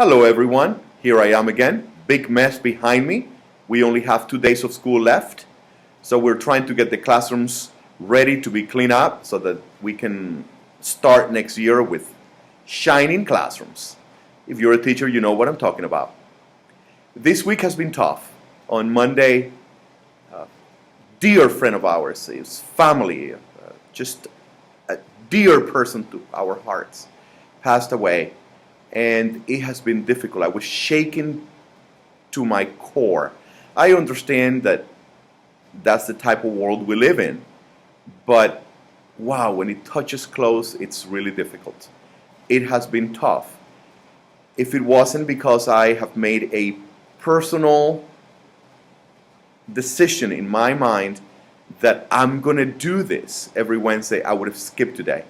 Hello everyone, here I am again. Big mess behind me. We only have 2 days of school left. So we're trying to get the classrooms ready to be cleaned up so that we can start next year with shining classrooms. If you're a teacher, you know what I'm talking about. This week has been tough. On Monday, a dear friend of ours, his family, just a dear person to our hearts, passed away. And it has been difficult. I was shaken to my core. I understand that that's the type of world we live in, but wow, when it touches close, it's really difficult. It has been tough. If it wasn't because I have made a personal decision in my mind that I'm going to do this every Wednesday, I would have skipped today.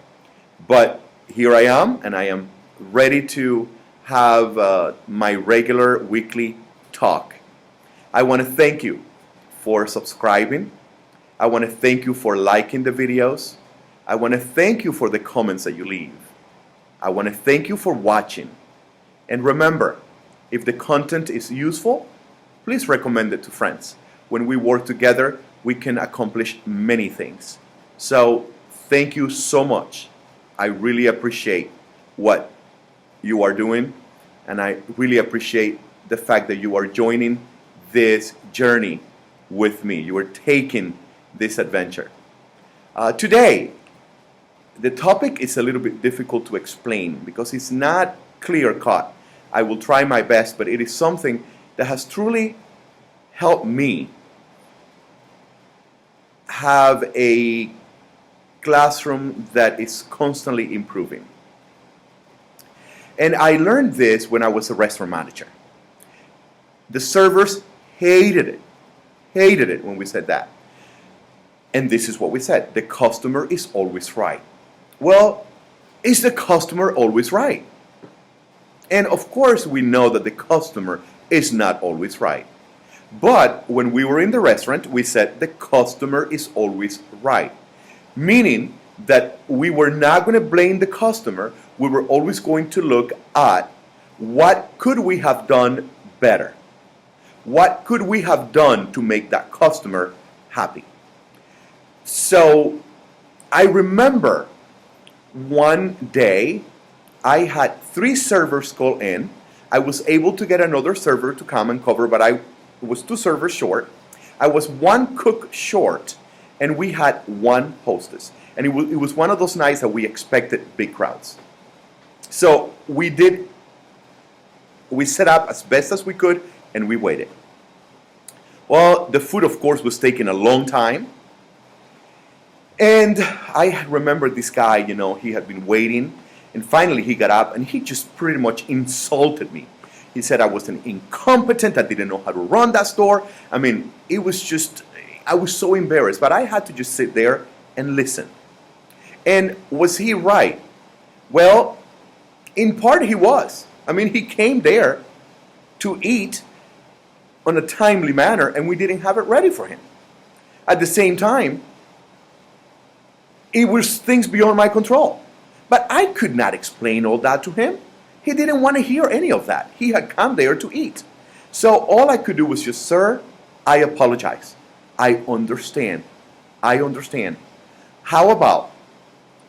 But here I am, and I am ready to have my regular weekly talk. I want to thank you for subscribing. I want to thank you for liking the videos. I want to thank you for the comments that you leave. I want to thank you for watching. And remember, if the content is useful, please recommend it to friends. When we work together, we can accomplish many things. So thank you so much. I really appreciate what you are doing, and I really appreciate the fact that you are joining this journey with me. You are taking this adventure. Today, the topic is a little bit difficult to explain because it's not clear-cut. I will try my best, but it is something that has truly helped me have a classroom that is constantly improving. And I learned this when I was a restaurant manager. The servers hated it when we said that. And this is what we said: the customer is always right. Well, is the customer always right? And of course we know that the customer is not always right. But when we were in the restaurant, we said the customer is always right. Meaning that we were not going to blame the customer. We were always going to look at what could we have done better. What could we have done to make that customer happy? So I remember one day I had 3 servers call in. I was able to get another server to come and cover, but I was 2 servers short. I was 1 cook short, and we had 1 hostess. And it was one of those nights that we expected big crowds. So we set up as best as we could, and we waited. Well, the food, of course, was taking a long time. And I remember this guy, he had been waiting, and finally he got up, and he just pretty much insulted me. He said I was an incompetent, I didn't know how to run that store. I mean, it was just, I was so embarrassed, but I had to just sit there and listen. And was he right? Well, in part he was. I mean, he came there to eat on a timely manner, and we didn't have it ready for him. At the same time, it was things beyond my control. But I could not explain all that to him. He didn't want to hear any of that. He had come there to eat. So all I could do was just, sir, I apologize. I understand. How about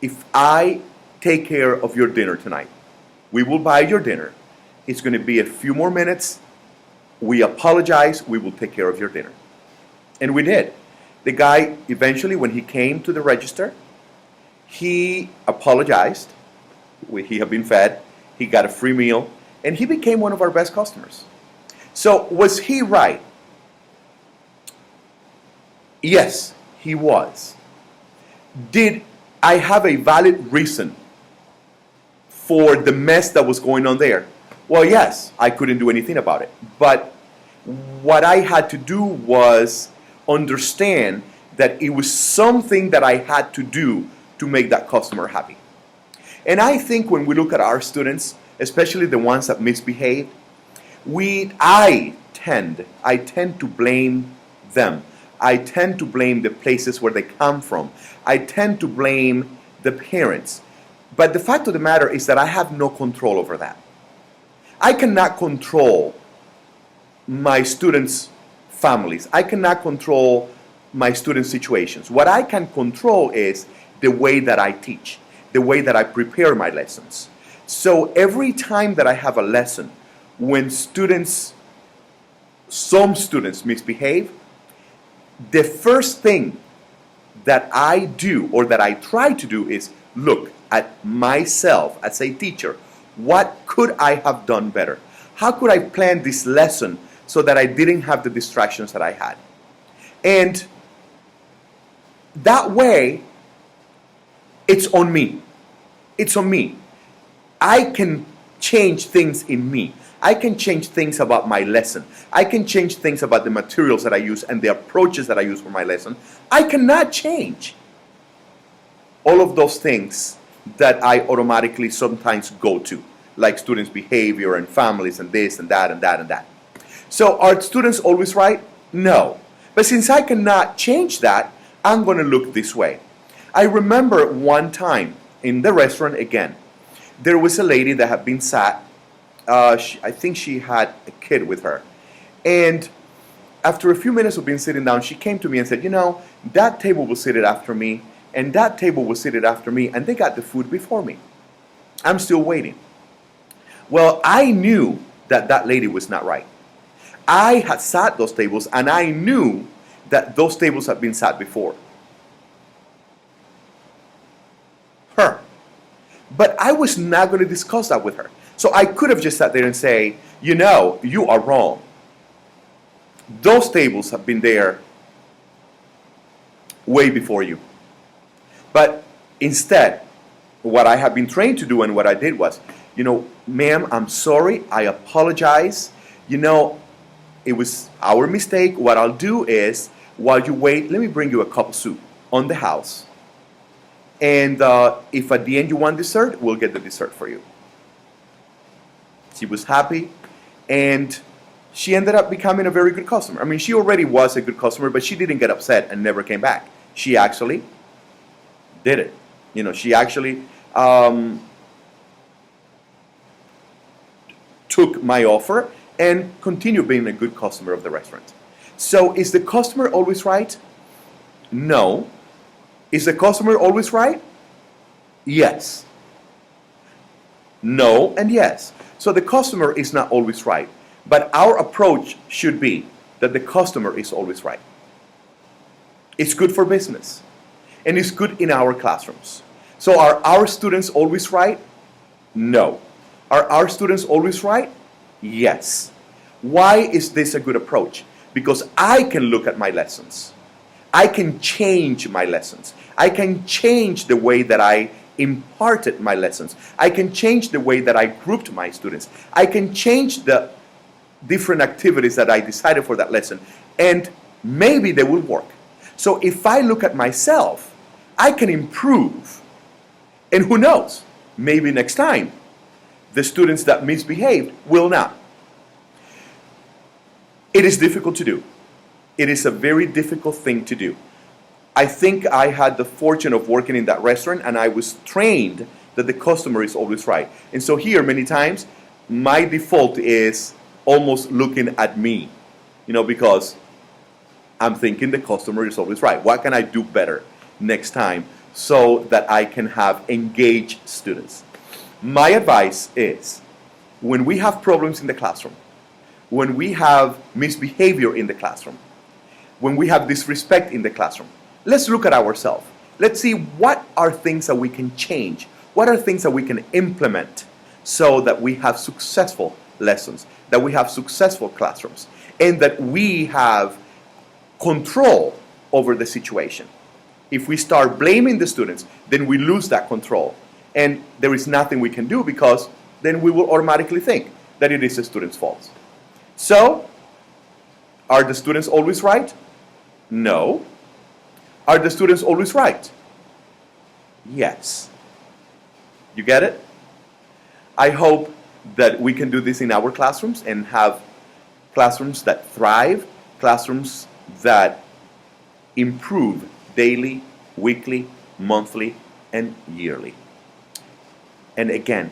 if I take care of your dinner tonight? We will buy your dinner. It's going to be a few more minutes. We apologize. We will take care of your dinner. And we did. The guy, eventually, when he came to the register, he apologized. He had been fed. He got a free meal. And he became one of our best customers. So was he right? Yes, he was. Did I have a valid reason for the mess that was going on there? Well, yes, I couldn't do anything about it. But what I had to do was understand that it was something that I had to do to make that customer happy. And I think when we look at our students, especially the ones that misbehave, I tend to blame them. I tend to blame the places where they come from. I tend to blame the parents. But the fact of the matter is that I have no control over that. I cannot control my students' families. I cannot control my students' situations. What I can control is the way that I teach, the way that I prepare my lessons. So every time that I have a lesson, when some students misbehave, the first thing that I do or that I try to do is look at myself as a teacher. What could I have done better? How could I plan this lesson so that I didn't have the distractions that I had? And that way, it's on me. It's on me. I can change things in me. I can change things about my lesson. I can change things about the materials that I use and the approaches that I use for my lesson. I cannot change all of those things that I automatically sometimes go to, like students' behavior and families and this and that and that and that. So are students always right? No. But since I cannot change that, I'm going to look this way. I remember one time in the restaurant again, there was a lady that had been sat. I think she had a kid with her. And after a few minutes of being sitting down, she came to me and said, that table was seated after me, and that table was seated after me, and they got the food before me. I'm still waiting. Well, I knew that that lady was not right. I had sat those tables, and I knew that those tables had been sat before her. But I was not going to discuss that with her. So I could have just sat there and say, you are wrong. Those tables have been there way before you. But instead, what I have been trained to do and what I did was, ma'am, I'm sorry, I apologize. It was our mistake. What I'll do is, while you wait, let me bring you a cup of soup on the house. And if at the end you want dessert, we'll get the dessert for you. She was happy, and she ended up becoming a very good customer. I mean, she already was a good customer, but she didn't get upset and never came back. She actually did it. She actually took my offer and continued being a good customer of the restaurant. So is the customer always right? No. Is the customer always right? Yes. No and yes. So the customer is not always right. But our approach should be that the customer is always right. It's good for business. And it's good in our classrooms. So are our students always right? No. Are our students always right? Yes. Why is this a good approach? Because I can look at my lessons. I can change my lessons. I can change the way that I imparted my lessons. I can change the way that I grouped my students. I can change the different activities that I decided for that lesson, and maybe they will work. So if I look at myself, I can improve. And who knows, maybe next time, the students that misbehaved will not. It is difficult to do. It is a very difficult thing to do. I think I had the fortune of working in that restaurant, and I was trained that the customer is always right. And so here, many times, my default is almost looking at me, because I'm thinking the customer is always right. What can I do better next time so that I can have engaged students? My advice is, when we have problems in the classroom, when we have misbehavior in the classroom, when we have disrespect in the classroom, let's look at ourselves. Let's see what are things that we can change. What are things that we can implement so that we have successful lessons, that we have successful classrooms, and that we have control over the situation. If we start blaming the students, then we lose that control. And there is nothing we can do, because then we will automatically think that it is the student's fault. So, are the students always right? No. Are the students always right? Yes. You get it? I hope that we can do this in our classrooms and have classrooms that thrive, classrooms that improve daily, weekly, monthly, and yearly. And again,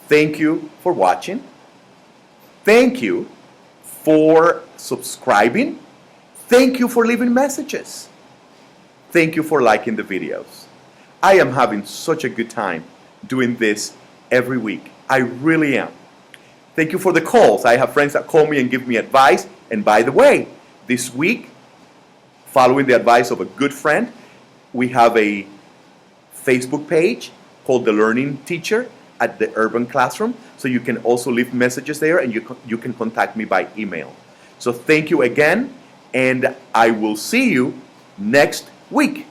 thank you for watching. Thank you for subscribing. Thank you for leaving messages. Thank you for liking the videos. I am having such a good time doing this every week. I really am. Thank you for the calls. I have friends that call me and give me advice. And by the way, this week, following the advice of a good friend, we have a Facebook page called The Learning Teacher at the Urban Classroom. So you can also leave messages there, and you can contact me by email. So thank you again, and I will see you next week.